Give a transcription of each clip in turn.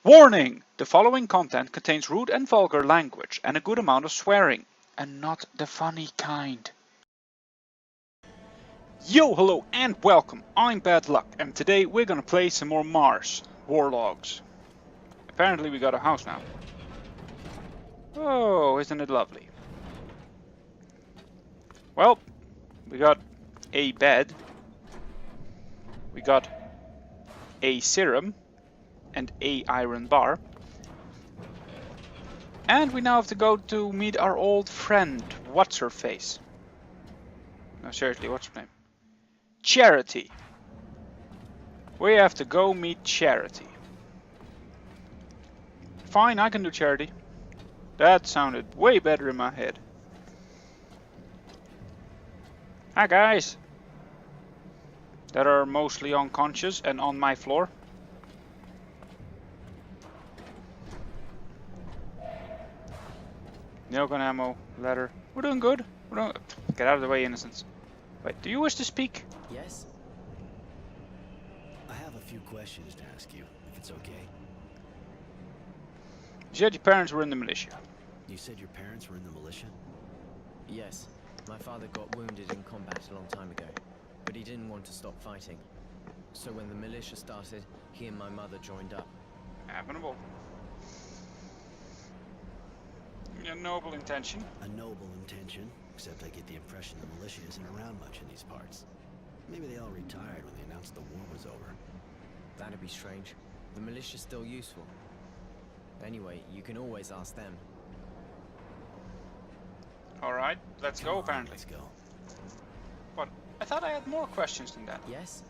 Warning! The following content contains rude and vulgar language and a good amount of swearing, and not the funny kind. Yo, hello and welcome, I'm Badluck, and today we're gonna play some more Mars Warlogs. Apparently we got a house now. Oh, isn't it lovely? Well, we got a bed, we got a serum, and a iron bar. And we now have to go to meet our old friend, what's her face? No, seriously, what's her name? Charity. We have to go meet Charity. Fine, I can do Charity. That sounded way better in my head. Hi guys! That are mostly unconscious and on my floor. Nailgun ammo, leather. We're doing good. Get out of the way, innocents. Wait, do you wish to speak? Yes? I have a few questions to ask you, if it's okay. You said your parents were in the militia. You said your parents were in the militia? Yes. My father got wounded in combat a long time ago, but he didn't want to stop fighting. So when the militia started, he and my mother joined up. Admirable. A noble intention. A noble intention, except I get the impression the militia isn't around much in these parts. Maybe they all retired when they announced the war was over. That'd be strange. The militia's still useful. Anyway, you can always ask them. Alright, let's go apparently. Let's go. What? I thought I had more questions than that. Yes?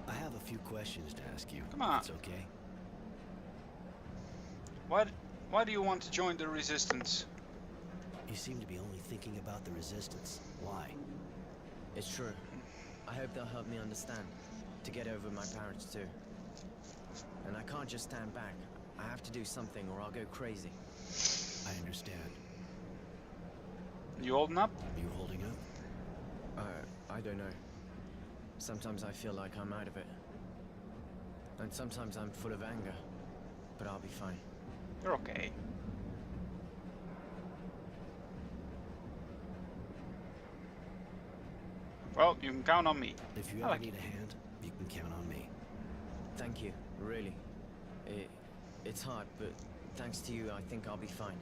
I have a few questions to ask you. Come on. If it's okay. Why do you want to join the resistance? You seem to be only thinking about the resistance. Why? It's true. I hope they'll help me understand. To get over my parents too. And I can't just stand back. I have to do something or I'll go crazy. I understand. You holding up? You holding up? I don't know. Sometimes I feel like I'm out of it. And sometimes I'm full of anger. But I'll be fine. You're okay. Well, you can count on me. If you ever need a hand, you can count on me. Thank you, really. It's hard, but thanks to you, I think I'll be fine.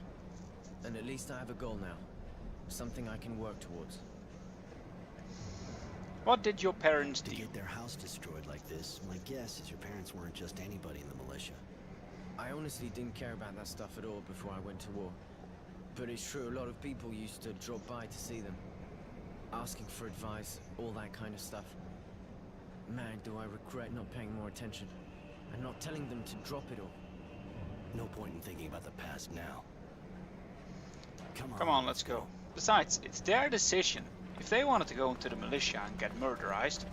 And at least I have a goal now. Something I can work towards. What did your parents do? To get their house destroyed like this, my guess is your parents weren't just anybody in the militia. I honestly didn't care about that stuff at all before I went to war. But it's true, a lot of people used to drop by to see them. Asking for advice, all that kind of stuff. Man, do I regret not paying more attention. And not telling them to drop it all. No point in thinking about the past now. Come on, let's go. Besides, it's their decision. If they wanted to go into the militia and get murderized,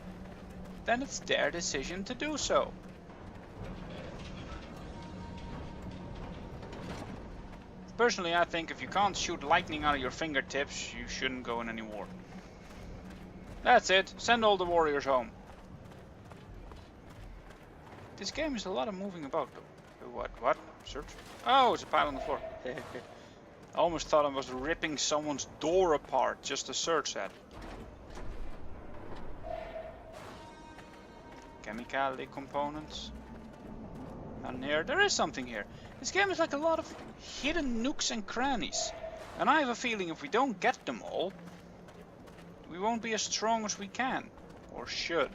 then it's their decision to do so. Personally, I think if you can't shoot lightning out of your fingertips, you shouldn't go in any war. That's it. Send all the warriors home. This game is a lot of moving about though. What? Search? Oh, it's a pile on the floor. I almost thought I was ripping someone's door apart just to search that. Chemical components. And here, there is something here. This game is like a lot of hidden nooks and crannies. And I have a feeling if we don't get them all, we won't be as strong as we can. Or should.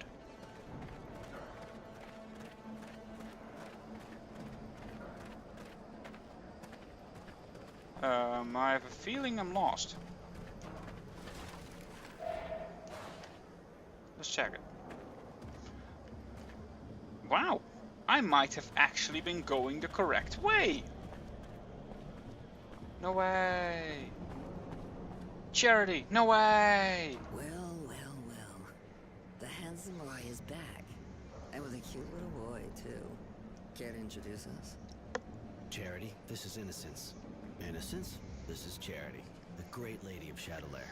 I have a feeling I'm lost. Let's check it. Wow! I might have actually been going the correct way! No way! Charity, no way! Well. The handsome boy is back. And with a cute little boy, too. Care to introduce us? Charity, this is Innocence. Innocence, this is Charity, the great lady of Shadowlair.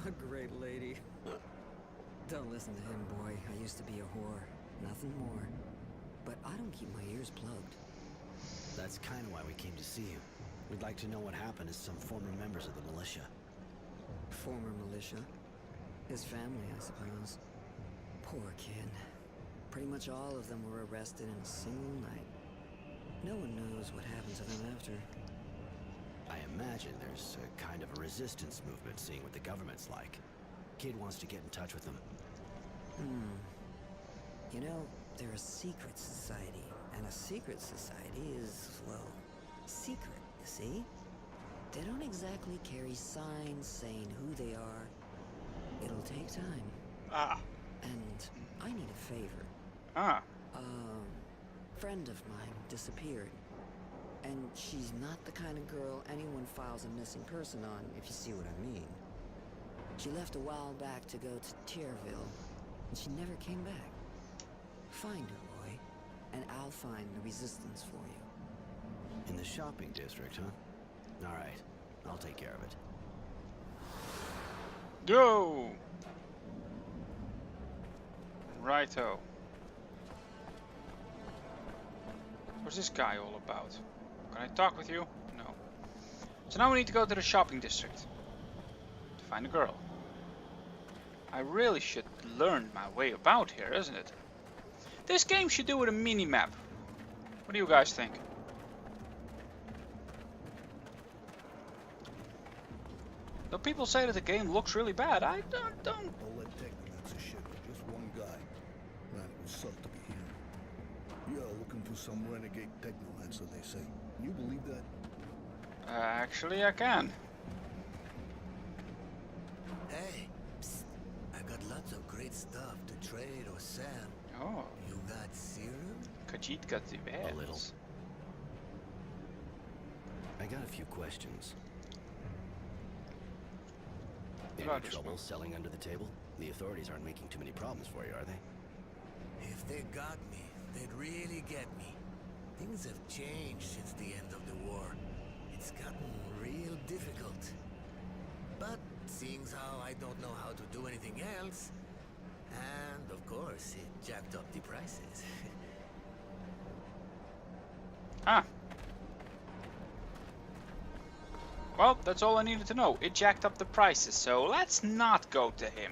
A great lady. Don't listen to him, boy. I used to be a whore. Nothing more. But I don't keep my ears plugged. That's kind of why we came to see you. We'd like to know what happened to some former members of the militia. Former militia. His family, I suppose. Poor kid. Pretty much all of them were arrested in a single night. No one knows what happened to them after. I imagine there's a kind of a resistance movement, seeing what the government's like. Kid wants to get in touch with them. You know, they're a secret society. And a secret society is, well, secret, you see? They don't exactly carry signs saying who they are. It'll take time. Ah. And I need a favor. Ah. A friend of mine disappeared. And she's not the kind of girl anyone files a missing person on, if you see what I mean. She left a while back to go to Tierville, and she never came back. Find her, boy, and I'll find the resistance for you. In the shopping district, huh? Alright, I'll take care of it. Yo! Righto. What's this guy all about? Can I talk with you? No. So now we need to go to the shopping district to find a girl. I really should learn my way about here, isn't it? This game should do with a mini-map. What do you guys think? Though people say that the game looks really bad, I don't. All that technomats are shit with just one guy. Man, it would suck to be here. We are looking for some renegade technomats, so they say. Can you believe that? Actually, I can. Hey, psst. I got lots of great stuff to trade or sell. Oh, You got serum? Khajiit got the beds. A little. I got a few questions. Any About this trouble one. selling under the table? The authorities aren't making too many problems for you, are they? If they got me, they'd really get me. Things have changed since the end of the war. It's gotten real difficult. But seeing how I don't know how to do anything else, and of course it jacked up the prices. Ah. Well, that's all I needed to know. It jacked up the prices, so let's not go to him.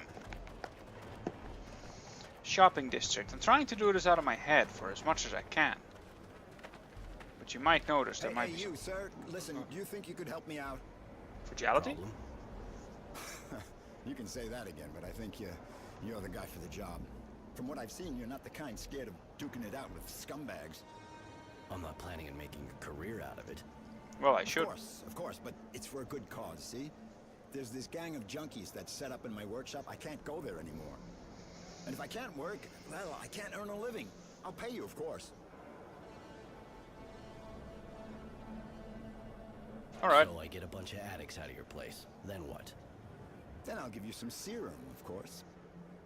Shopping district. I'm trying to do this out of my head for as much as I can. But you might notice there might be you, sir. Listen, do you think you could help me out? fragility. Problem? You can say that again, but I think you're the guy for the job. From what I've seen, you're not the kind scared of duking it out with scumbags. I'm not planning on making a career out of it. Well, I should. Of course, but it's for a good cause, see? There's this gang of junkies that's set up in my workshop. I can't go there anymore. And if I can't work, well, I can't earn a living. I'll pay you, of course. Alright. So I get a bunch of addicts out of your place. Then what? Then I'll give you some serum, of course.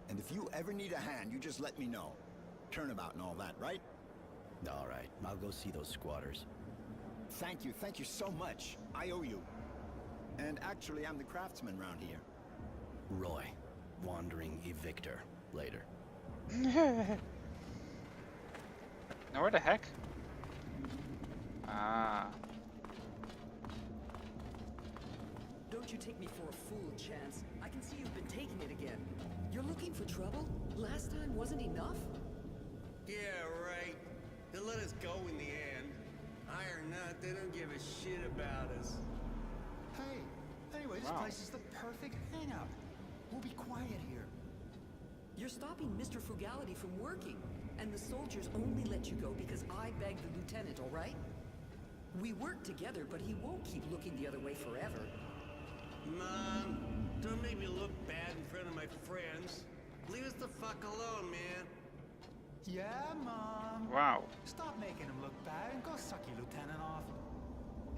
And if you ever need a hand, you just let me know. Turnabout and all that, right? Alright, I'll go see those squatters. Thank you so much. I owe you. And actually, I'm the craftsman round here. Roy. Wandering evictor. Later. Now where the heck? Ah. Don't you take me for a fool, Chance. I can see you've been taking it again. You're looking for trouble? Last time wasn't enough? Yeah, right. They let us go in the end. I or not, they don't give a shit about us. Hey, anyway, this Wow. place is the perfect hangout. We'll be quiet here. You're stopping Mr. Frugality from working, and the soldiers only let you go because I begged the lieutenant, all right? We work together, but he won't keep looking the other way forever. Mom, don't make me look bad in front of my friends. Leave us the fuck alone, man. Yeah, Mom. Wow. Stop making him look bad and go suck your lieutenant off.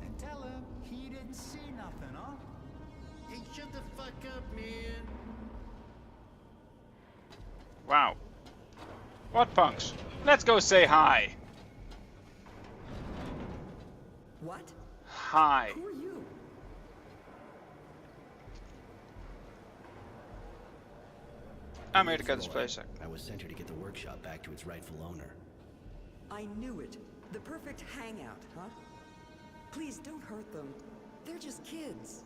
And tell him he didn't see nothing, huh? Hey, shut the fuck up, man. Wow. What punks? Let's go say hi. What? Hi. Who are you? I'm here to get this place. I was sent here to get the workshop back to its rightful owner. I knew it. The perfect hangout, huh? Please don't hurt them. They're just kids.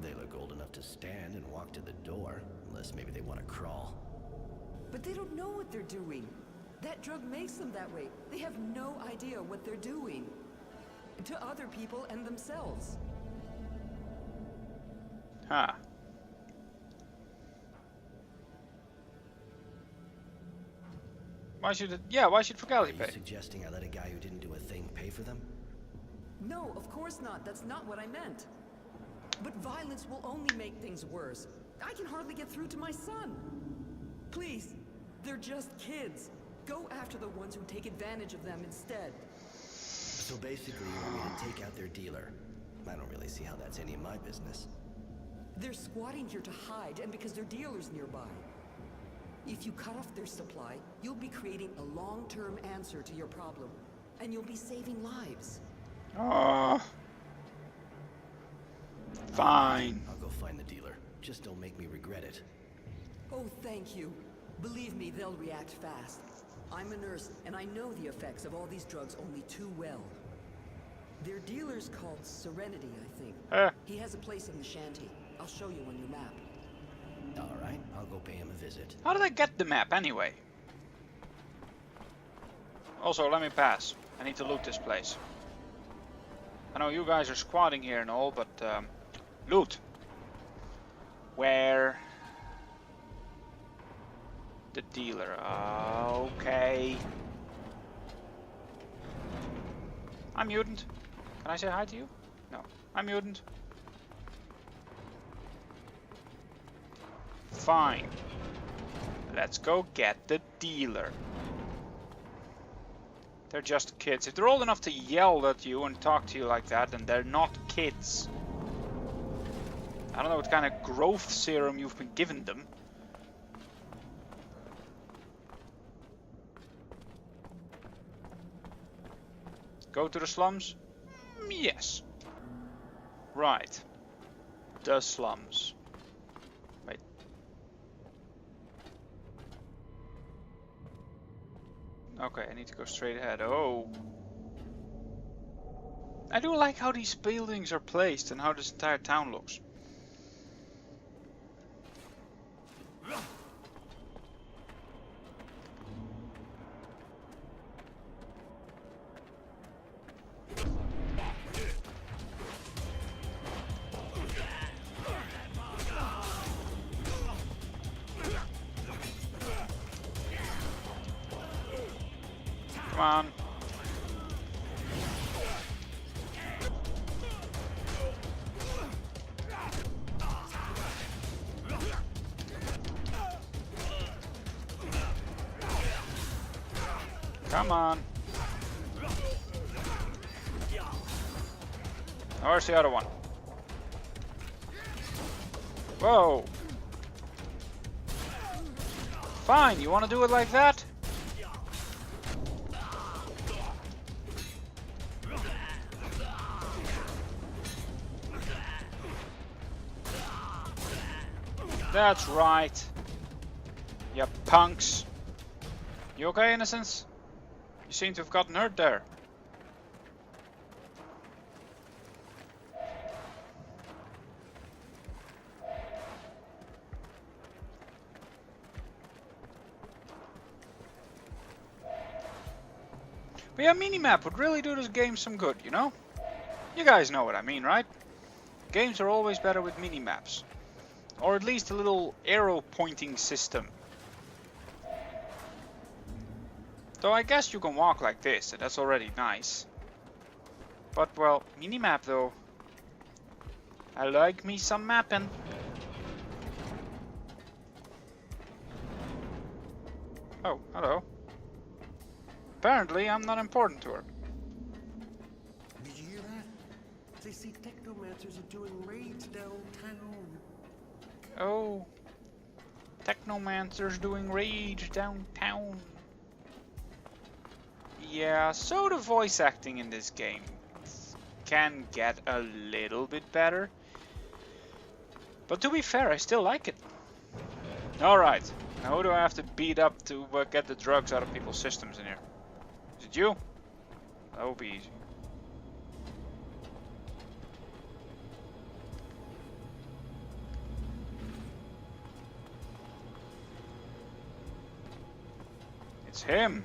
They look old enough to stand and walk to the door, unless maybe they want to crawl. But they don't know what they're doing. That drug makes them that way. They have no idea what they're doing. To other people and themselves. Huh. Why should it? Yeah, why should Frugality Are you pay? suggesting I let a guy who didn't do a thing pay for them? No, of course not. That's not what I meant. But violence will only make things worse. I can hardly get through to my son. Please, they're just kids. Go after the ones who take advantage of them instead. So basically, you want me to take out their dealer. I don't really see how that's any of my business. They're squatting here to hide, and because their dealer's nearby. If you cut off their supply, you'll be creating a long-term answer to your problem. And you'll be saving lives. Oh. Fine. I'll go find the dealer. Just don't make me regret it. Oh, thank you. Believe me, they'll react fast. I'm a nurse, and I know the effects of all these drugs only too well. Their dealer's called Serenity, I think. He has a place in the shanty. I'll show you on your map. Alright, I'll go pay him a visit. How did I get the map anyway? Also, let me pass. I need to loot this place. I know you guys are squatting here and all, but loot. Where? The dealer. Okay. I'm mutant. Can I say hi to you? No. I'm mutant. Fine. Let's go get the dealer. They're just kids. If they're old enough to yell at you and talk to you like that, then they're not kids. I don't know what kind of growth serum you've been giving them. Go to the slums? Yes. Right. The slums. Wait. Okay, I need to go straight ahead. Oh. I do like how these buildings are placed and how this entire town looks. Come on. Come on. Now where's the other one? Whoa. Fine, you want to do it like that? That's right. You punks. You okay, Innocence? You seem to have gotten hurt there. But yeah, minimap would really do this game some good, you know? You guys know what I mean, right? Games are always better with minimaps. Or at least a little arrow pointing system. Though I guess you can walk like this, and that's already nice. But well, minimap though. I like me some mapping. Oh, hello. Apparently I'm not important to her. Did you hear that? They see technomancers are doing raids downtown. Oh. Technomancers doing rage downtown. Yeah, so the voice acting in this game can get a little bit better. But to be fair, I still like it. Alright, now who do I have to beat up to get the drugs out of people's systems in here? Is it you? That would be easy. It's him.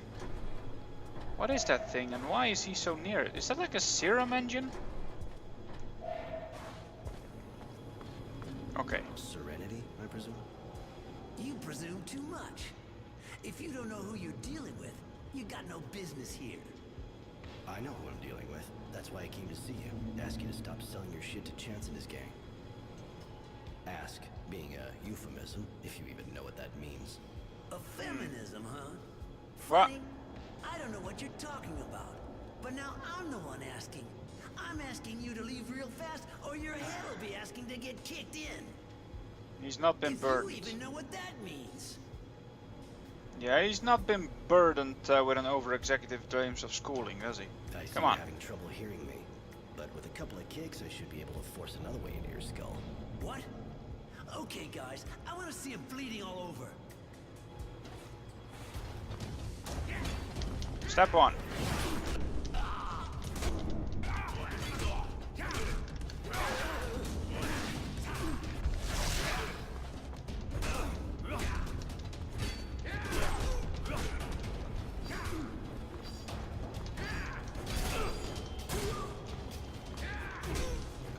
What is that thing and why is he so near it? Is that like a serum engine? Okay. Serenity, I presume? You presume too much. If you don't know who you're dealing with, you got no business here. I know who I'm dealing with. That's why I came to see you. Ask you to stop selling your shit to Chance and his gang. Ask, being a euphemism, if you even know what that means. A feminism, huh? What? Funny. I don't know what you're talking about. But now I'm the one asking. I'm asking you to leave real fast, or your head will be asking to get kicked in. He's not been If burdened. you even know what that means. Yeah, he's not been burdened with an over-executive dreams of schooling, has he? I see Come you're on. having trouble hearing me. But with a couple of kicks, I should be able to force another way into your skull. What? Okay, guys, I want to see him bleeding all over. Step one.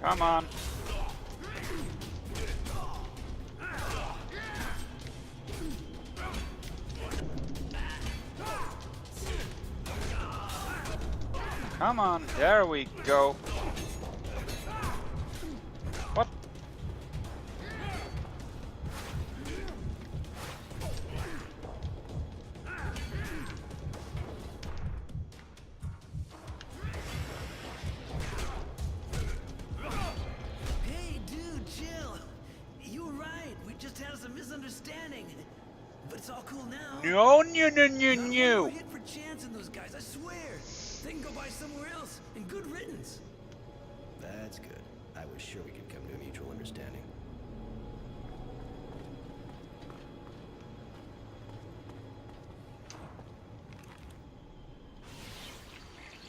Come on. Come on, there we go. What? Hey, dude, chill. You were right. We just had some misunderstanding. But it's all cool now. No, no, no, no, We're no. hit for Chance and those guys, I swear. They can go by somewhere else, and good riddance. That's good. I was sure we could come to a mutual understanding.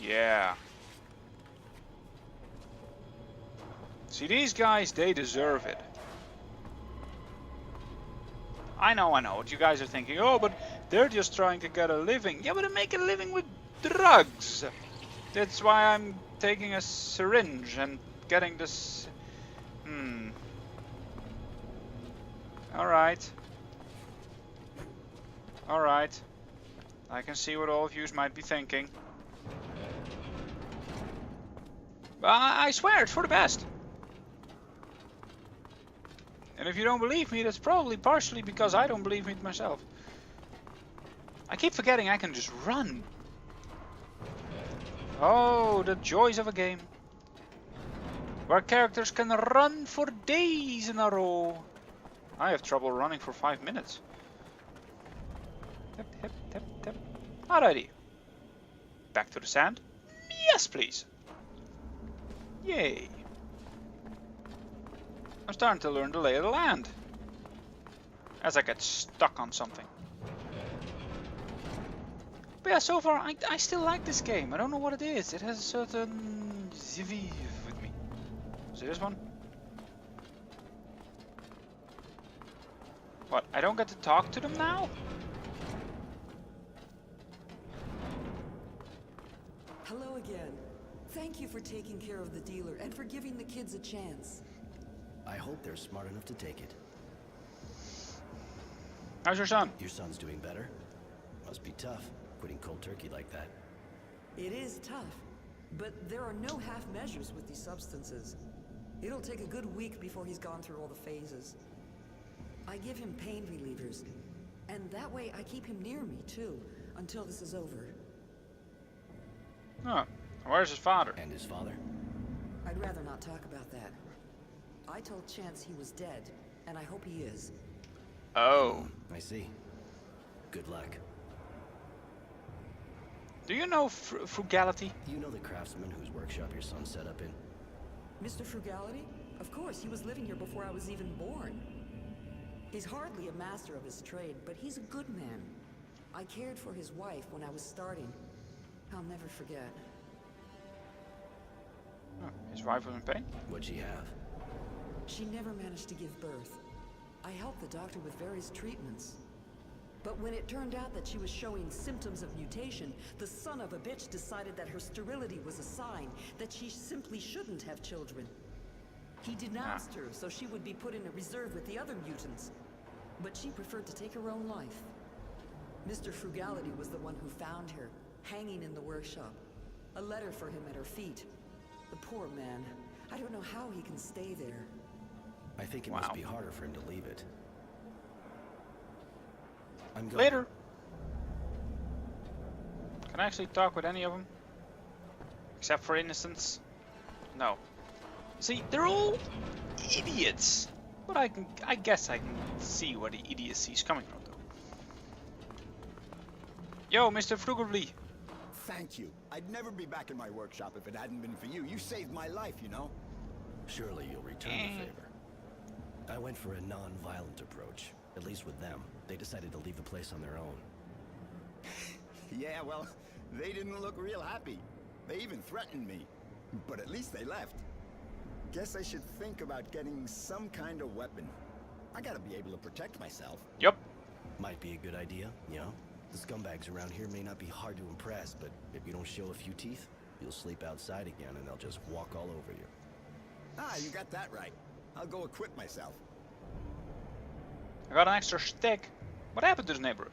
Yeah. See, these guys, they deserve it. I know what you guys are thinking. Oh, but they're just trying to get a living. Yeah, but they make a living with drugs. That's why I'm taking a syringe and getting this... Alright. Alright. I can see what all of you might be thinking. But I swear, it's for the best. And if you don't believe me, that's probably partially because I don't believe it myself. I keep forgetting I can just run. Oh, the joys of a game. Where characters can run for days in a row. I have trouble running for 5 minutes. Tap, tap, tap, tap. Alrighty. Back to the sand? Yes, please. Yay. I'm starting to learn the lay of the land. As I get stuck on something. But yeah, so far I still like this game. I don't know what it is. It has a certain ziviv with me. Is it this one? What? I don't get to talk to them now? Hello again. Thank you for taking care of the dealer and for giving the kids a chance. I hope they're smart enough to take it. How's your son? Your son's doing better? Must be tough, quitting cold turkey like that. It is tough, but there are no half measures with these substances. It'll take a good week before he's gone through all the phases. I give him pain relievers, and that way I keep him near me too, until this is over. Oh, where's his father? And his father? I'd rather not talk about that. I told Chance he was dead, and I hope he is. Oh. I see. Good luck. Do you know Frugality? You know the craftsman whose workshop your son set up in? Mr. Frugality? Of course, he was living here before I was even born. He's hardly a master of his trade, but he's a good man. I cared for his wife when I was starting. I'll never forget. Oh, his wife was in pain? What'd she have? She never managed to give birth. I helped the doctor with various treatments. But when it turned out that she was showing symptoms of mutation, the son of a bitch decided that her sterility was a sign that she simply shouldn't have children. He denounced her so she would be put in a reserve with the other mutants. But she preferred to take her own life. Mr. Frugality was the one who found her, hanging in the workshop. A letter for him at her feet. The poor man. I don't know how he can stay there. I think it must be harder for him to leave it. I'm going. Later. Can I actually talk with any of them? Except for Innocents? No. See, they're all idiots. But I guess I can see where the idiocy is coming from, though. Yo, Mr. Frugality. Thank you. I'd never be back in my workshop if it hadn't been for you. You saved my life, you know? Surely you'll return the favor. I went for a non-violent approach. At least with them. They decided to leave the place on their own. Yeah, well, they didn't look real happy. They even threatened me. But at least they left. Guess I should think about getting some kind of weapon. I gotta be able to protect myself. Yep. Might be a good idea, you know? The scumbags around here may not be hard to impress, but if you don't show a few teeth, you'll sleep outside again and they'll just walk all over you. Ah, you got that right. I'll go equip myself. I got an extra stick. What happened to the neighborhood?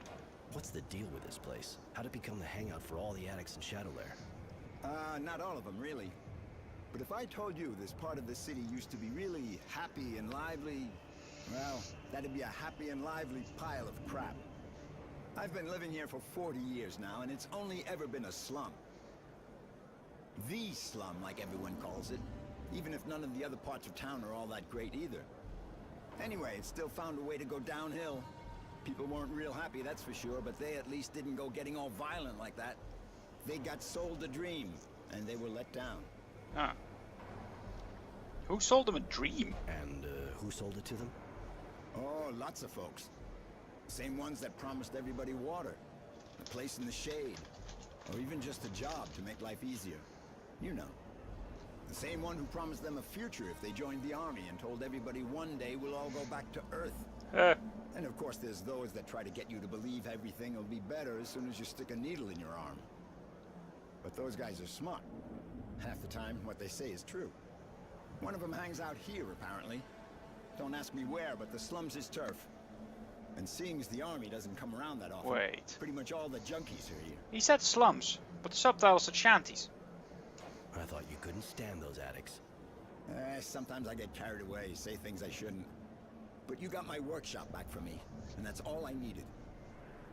What's the deal with this place? How'd it become the hangout for all the addicts in Shadowlair? Not all of them, really. But if I told you this part of the city used to be really happy and lively, well, that'd be a happy and lively pile of crap. I've been living here for 40 years now, and it's only ever been a slum. The slum, like everyone calls it, even if none of the other parts of town are all that great either. Anyway, it still found a way to go downhill. People weren't real happy, that's for sure, but they at least didn't go getting all violent like that. They got sold a dream, and they were let down. Ah. Who sold them a dream? And who sold it to them? Oh, lots of folks. Same ones that promised everybody water, a place in the shade, or even just a job to make life easier. You know. The same one who promised them a future if they joined the army and told everybody one day we'll all go back to Earth. And of course there's those that try to get you to believe everything will be better as soon as you stick a needle in your arm. But those guys are smart. Half the time, what they say is true. One of them hangs out here, apparently. Don't ask me where, but the slums is turf. And seeing as the army doesn't come around that often, Wait. pretty much all the junkies are here. He said slums, but the subtitle said shanties. I thought you couldn't stand those addicts. Sometimes I get carried away, say things I shouldn't. But you got my workshop back for me, and that's all I needed.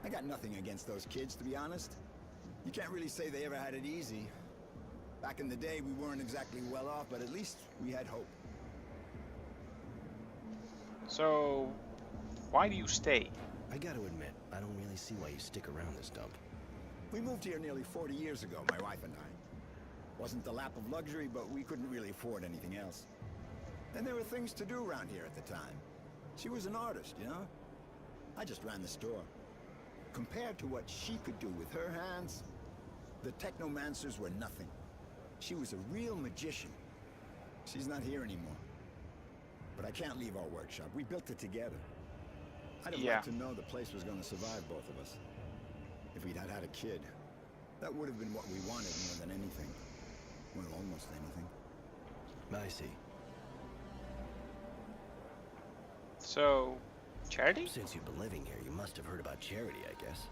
I got nothing against those kids, to be honest. You can't really say they ever had it easy. Back in the day, we weren't exactly well off, but at least we had hope. So, why do you stay? I gotta admit, I don't really see why you stick around this dump. We moved here nearly 40 years ago, my wife and I. Wasn't the lap of luxury, but we couldn't really afford anything else. And there were things to do around here at the time. She was an artist, you know? I just ran the store. Compared to what she could do with her hands, the technomancers were nothing. She was a real magician. She's not here anymore. But I can't leave our workshop. We built it together. I'd have liked to know the place was going to survive both of us. If we'd had a kid, that would have been what we wanted more than anything. Well, almost anything. I see. So, Charity? Since you've been living here, you must have heard about Charity, I guess.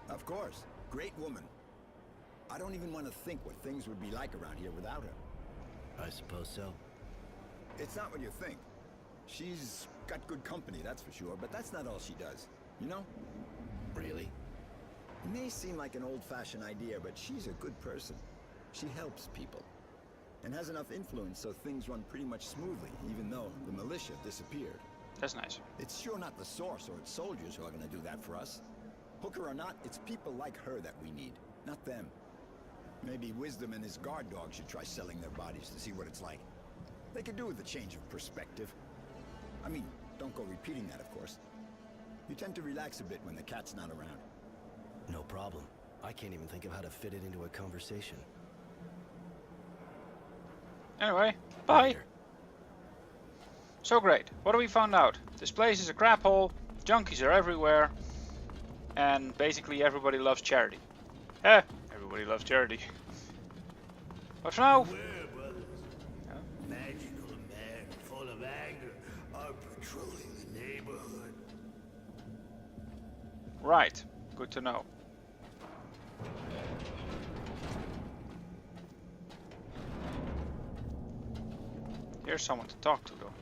Of course. Great woman. I don't even want to think what things would be like around here without her. I suppose so. It's not what you think. She's got good company, that's for sure, but that's not all she does. You know? Really? It may seem like an old-fashioned idea, but she's a good person. She helps people. And has enough influence so things run pretty much smoothly, even though the militia disappeared. That's nice. It's sure not the Source or its soldiers who are going to do that for us. Hooker or not, it's people like her that we need, not them. Maybe Wisdom and his guard dog should try selling their bodies to see what it's like. They could do with a change of perspective. I mean, don't go repeating that, of course. You tend to relax a bit when the cat's not around. No problem. I can't even think of how to fit it into a conversation. Anyway, bye. Later. So great. What do we found out? This place is a crap hole, junkies are everywhere, and basically everybody loves charity. Everybody loves charity. But for now... Beware, brothers. Magical men full of anger are patrolling the neighborhood. Right. Good to know. Here's someone to talk to, though.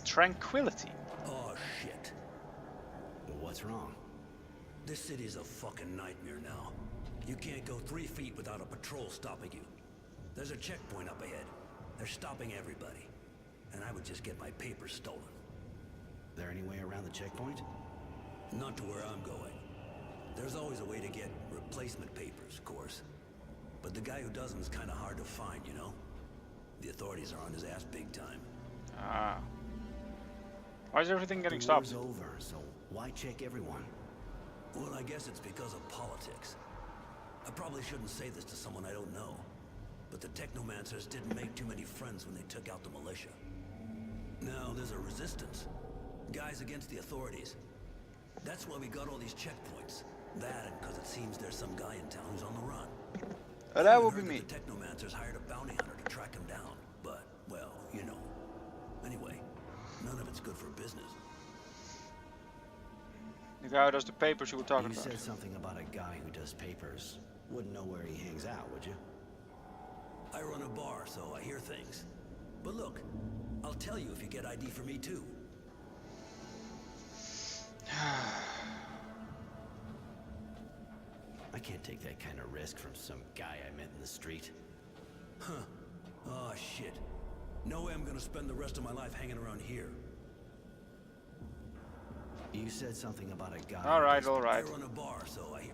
Tranquility. Oh, shit. What's wrong? This city's a fucking nightmare now. You can't go 3 feet without a patrol stopping you. There's a checkpoint up ahead. They're stopping everybody. And I would just get my papers stolen. There any way around the checkpoint? Not to where I'm going. There's always a way to get replacement papers, of course. But the guy who does them is kind of hard to find, you know? The authorities are on his ass big time. Ah. Why is everything getting The stopped? war's over, so why check everyone? Well, I guess it's because of politics. I probably shouldn't say this to someone I don't know. But the Technomancers didn't make too many friends when they took out the militia. Now there's a resistance. Guys against the authorities. That's why we got all these checkpoints. That and because it seems there's some guy in town who's on the run. That will be me. The Technomancers hired a bounty hunter to track him down. But, well, you know. Anyway, none of it's good for business. The guy who does the papers you were talking You about. said something about a guy who does papers. Wouldn't know where he hangs out, would you? I run a bar, so I hear things. But look, I'll tell you if you get ID for me too. I can't take that kind of risk from some guy I met in the street. Huh. Oh, shit. No way I'm gonna spend the rest of my life hanging around here. You said something about a guy. Alright, I alright. run a bar, so I hear...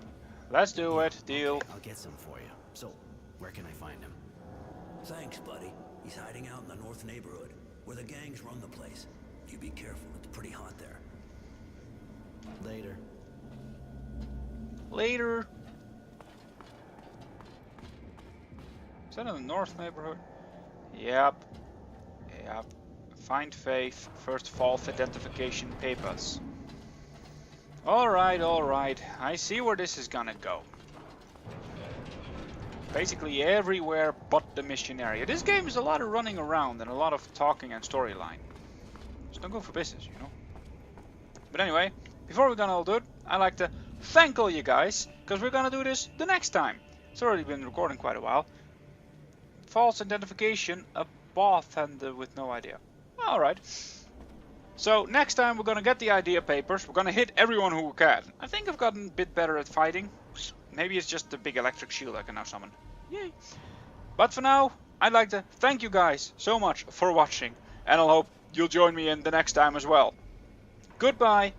Let's do it. Deal. Okay, I'll get some for you. So, where can I find him? Thanks, buddy. He's hiding out in the north neighborhood, where the gangs run the place. You be careful, it's pretty hot there. Later. Later. Is that in the north neighborhood? Yep. Yep. Find Faith. First false identification papers. Alright, alright. I see where this is gonna go. Basically everywhere but the mission area. This game is a lot of running around and a lot of talking and storyline. It's not good for business, you know. But anyway, before we're gonna all do it, I'd like to thank all you guys, because we're gonna do this the next time. It's already been recording quite a while. False identification, a bartender with no idea. Alright. So next time we're gonna get the idea papers, we're gonna hit everyone who we can. I think I've gotten a bit better at fighting. Maybe it's just the big electric shield I can now summon. Yay! But for now, I'd like to thank you guys so much for watching, and I'll hope you'll join me in the next time as well. Goodbye!